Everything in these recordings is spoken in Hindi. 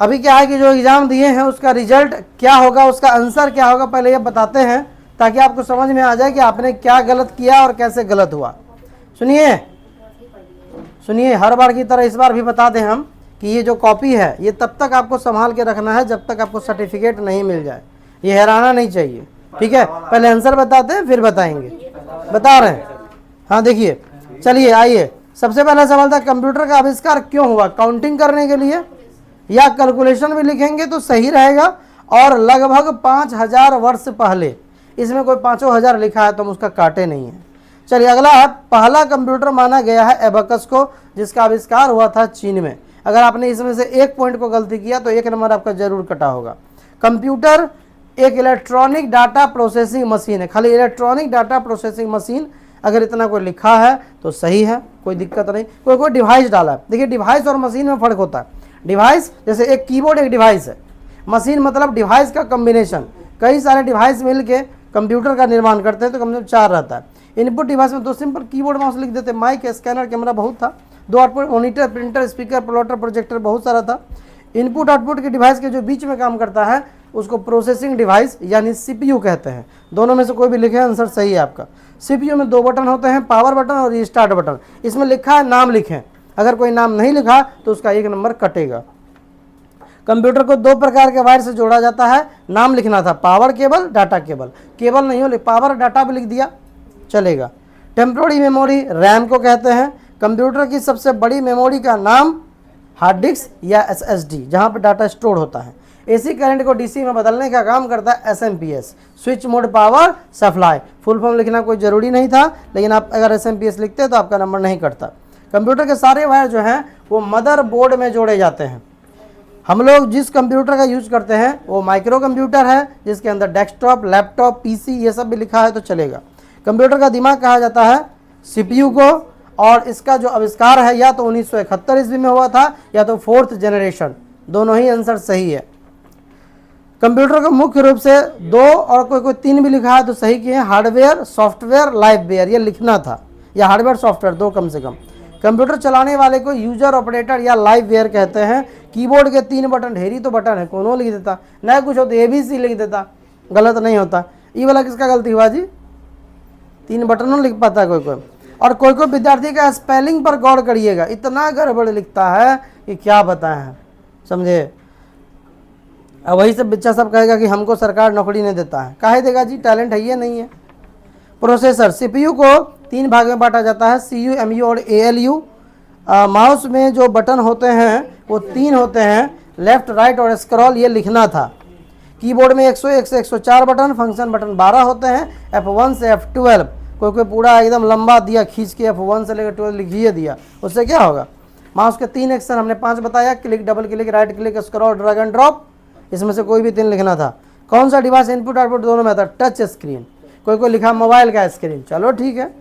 अभी क्या है कि जो एग्ज़ाम दिए हैं उसका रिजल्ट क्या होगा, उसका आंसर क्या होगा, पहले ये बताते हैं ताकि आपको समझ में आ जाए कि आपने क्या गलत किया और कैसे गलत हुआ। सुनिए सुनिए, हर बार की तरह इस बार भी बता दें हम कि ये जो कॉपी है ये तब तक आपको संभाल के रखना है जब तक आपको सर्टिफिकेट नहीं मिल जाए। ये हैराना नहीं चाहिए, ठीक है। पहले आंसर बताते हैं फिर बताएंगे, बता रहे हैं। हाँ देखिए, चलिए आइए, सबसे पहला सवाल था कंप्यूटर का आविष्कार क्यों हुआ, काउंटिंग करने के लिए या कैलकुलेशन भी लिखेंगे तो सही रहेगा, और लगभग 5000 वर्ष पहले। इसमें कोई 5000 लिखा है तो हम उसका काटे नहीं है। चलिए अगला है, पहला कंप्यूटर माना गया है एबकस को, जिसका आविष्कार हुआ था चीन में। अगर आपने इसमें से एक पॉइंट को गलती किया तो एक नंबर आपका जरूर कटा होगा। कंप्यूटर एक इलेक्ट्रॉनिक डाटा प्रोसेसिंग मशीन है, खाली इलेक्ट्रॉनिक डाटा प्रोसेसिंग मशीन, अगर इतना कोई लिखा है तो सही है, कोई दिक्कत नहीं। कोई डिवाइस डाला है, देखिए डिवाइस और मशीन में फ़र्क होता है। डिवाइस जैसे एक कीबोर्ड एक डिवाइस है, मशीन मतलब डिवाइस का कम्बिनेशन, कई सारे डिवाइस मिल के कंप्यूटर का निर्माण करते हैं तो कम से कम 4 रहता है। इनपुट डिवाइस में 2 सिंपल कीबोर्ड माउस लिख देते, माइक स्कैनर कैमरा बहुत था, 2 output monitor printer speaker plotter projector बहुत सारा था। इनपुट आउटपुट के डिवाइस के जो बीच में काम करता है उसको प्रोसेसिंग डिवाइस यानी सीपीयू कहते हैं। दोनों में से कोई भी लिखे, आंसर सही है आपका। सीपीयू में 2 बटन होते हैं, पावर बटन और रिस्टार्ट बटन। इसमें लिखा है नाम लिखें, अगर कोई नाम नहीं लिखा तो उसका 1 नंबर कटेगा। कंप्यूटर को 2 प्रकार के वायर से जोड़ा जाता है, नाम लिखना था, power cable data cable. Cable नहीं हो, पावर डाटा भी लिख दिया चलेगा। टेम्पोररी मेमोरी रैम को कहते हैं। कंप्यूटर की सबसे बड़ी मेमोरी का नाम हार्ड डिस्क या एसएसडी, जहाँ पर डाटा स्टोर होता है। एसी करंट को डीसी में बदलने का काम करता है SMPS, switch mode power supply. Full form लिखना कोई ज़रूरी नहीं था, लेकिन आप अगर एसएमपीएस लिखते तो आपका नंबर नहीं कटता। कंप्यूटर के सारे वायर जो हैं वो मदर बोर्ड में जोड़े जाते हैं। हम लोग जिस कंप्यूटर का यूज़ करते हैं वो माइक्रो कंप्यूटर है, जिसके अंदर डेस्कटॉप लैपटॉप पीसी ये सब भी लिखा है तो चलेगा। कंप्यूटर का दिमाग कहा जाता है सीपीयू को, और इसका जो आविष्कार है या तो 1971 ईस्वी में हुआ था या तो 4th जनरेशन, दोनों ही आंसर सही है। कंप्यूटर को मुख्य रूप से 2 और कोई 3 भी लिखा है तो सही किए, हार्डवेयर सॉफ्टवेयर लाइववेयर ये लिखना था, या हार्डवेयर सॉफ्टवेयर 2 कम से कम। कंप्यूटर चलाने वाले को यूजर ऑपरेटर या लाइववेयर कहते हैं। कीबोर्ड के 3 बटन, ढेरी तो बटन है, कोनो लिख देता, नया कुछ हो तो ABC लिख देता, गलत नहीं होता। ये वाला किसका गलती हुआ जी, 3 बटनों लिख पाता कोई। और कोई विद्यार्थी का स्पेलिंग पर गौर करिएगा, इतना गड़बड़ लिखता है कि क्या बताएं, समझे। अब वही सब बच्चा सब कहेगा कि हमको सरकार नौकरी नहीं देता है, काहे देगा जी, टैलेंट है ये नहीं है। प्रोसेसर सीपीयू को 3 भाग में बांटा जाता है, CU MU और ALU। माउस में जो बटन होते हैं वो 3 होते हैं, लेफ्ट राइट और स्क्रॉल, ये लिखना था। कीबोर्ड में 101 से 104 बटन, फंक्शन बटन 12 होते हैं, F1 से F12। कोई पूरा एकदम लंबा दिया खींच के F1 से लेकर 12 लिखिए दिया, उससे क्या होगा। माउस के 3 एक्शन हमने 5 बताया, click double click right click scroll drag and drop, इसमें से कोई भी 3 लिखना था। कौन सा डिवाइस इनपुट आउटपुट दोनों में था, टच स्क्रीन। कोई लिखा मोबाइल का स्क्रीन, चलो ठीक है।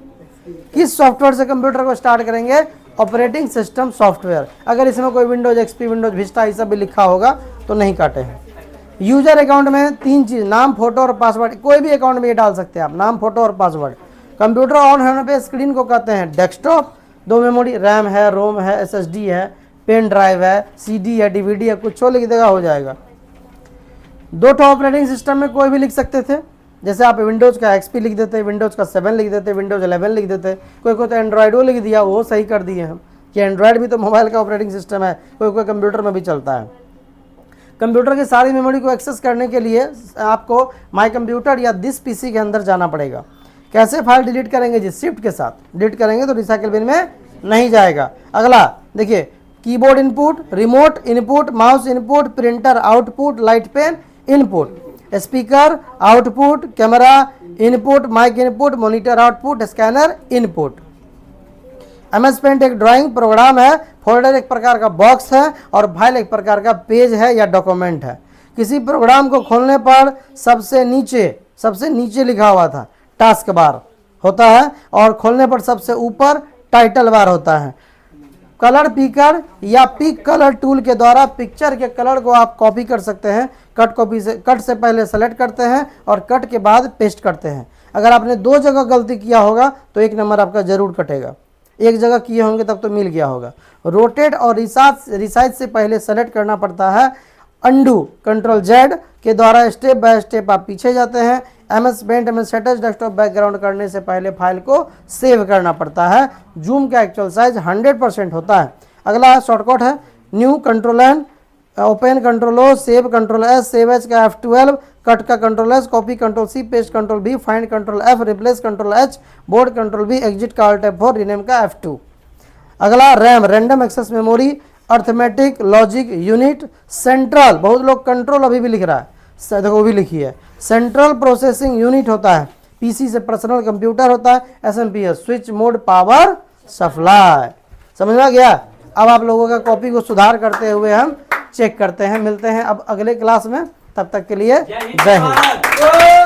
किस सॉफ्टवेयर से कंप्यूटर को स्टार्ट करेंगे, ऑपरेटिंग सिस्टम सॉफ्टवेयर। अगर इसमें कोई विंडोज XP विंडोज विस्टा ये सब भी लिखा होगा तो नहीं काटे हैं। यूजर अकाउंट में 3 चीज़, नाम फोटो और पासवर्ड, कोई भी अकाउंट में ये डाल सकते हैं आप, नाम फोटो और पासवर्ड। कंप्यूटर ऑन होने पे स्क्रीन को कहते हैं डेस्कटॉप। 2 मेमोरी, रैम है, रोम है, SSD है, पेन ड्राइव है, CD है, DVD है, कुछ लिख देगा हो जाएगा। 2 ऑपरेटिंग सिस्टम में कोई भी लिख सकते थे, जैसे आप विंडोज़ का XP लिख देते, विंडोज़ का 7 लिख देते, विंडोज़ 11 लिख देते। कोई तो एंड्रॉयडो लिख दिया, वो सही कर दिए हम कि एंड्रॉयड भी तो मोबाइल का ऑपरेटिंग सिस्टम है, कोई कंप्यूटर में भी चलता है। कंप्यूटर की सारी मेमोरी को एक्सेस करने के लिए आपको माई कंप्यूटर या दिस PC के अंदर जाना पड़ेगा। कैसे फाइल डिलीट करेंगे जी, शिफ्ट के साथ डिलीट करेंगे तो रिसाइकिल बिन में नहीं जाएगा। अगला देखिए, keyboard input, remote input, mouse input, printer output, light pen input, speaker output, camera input, mic input, monitor output, scanner input. MS paint एक ड्राइंग प्रोग्राम है, फोल्डर एक प्रकार का बॉक्स है और फाइल एक प्रकार का पेज है या डॉक्यूमेंट है। किसी प्रोग्राम को खोलने पर सबसे नीचे लिखा हुआ था टास्क बार होता है, और खोलने पर सबसे ऊपर टाइटल बार होता है। कलर पिकर या पिक कलर टूल के द्वारा पिक्चर के कलर को आप कॉपी कर सकते हैं। कट से पहले सेलेक्ट करते हैं और कट के बाद पेस्ट करते हैं। अगर आपने 2 जगह गलती किया होगा तो 1 नंबर आपका जरूर कटेगा। एक जगह किए होंगे तब तो मिल गया होगा। रोटेट और रिसाइज से पहले सेलेक्ट करना पड़ता है। अंडू कंट्रोल जेड के द्वारा स्टेप बाय स्टेप आप पीछे जाते हैं। MS paint MS sets desktop background करने से पहले फाइल को सेव करना पड़ता है। जूम का एक्चुअल साइज 100% होता है। अगला शॉर्टकट है new control N, open control O, save control S, save as का F12, कट का control S, copy control C, paste control B, find control F, replace control H, bold control B, exit का Alt F4, रीनेम का F2। अगला RAM random access memory, arithmetic logic unit, central, बहुत लोग कंट्रोल अभी भी लिख रहा है, देखो वो भी लिखी है, सेंट्रल प्रोसेसिंग यूनिट होता है। PC से पर्सनल कंप्यूटर होता है। SMPS switch mode power supply. समझ में आ गया? अब आप लोगों का कॉपी को सुधार करते हुए हम चेक करते हैं। मिलते हैं अब अगले क्लास में, तब तक के लिए जय हिंद।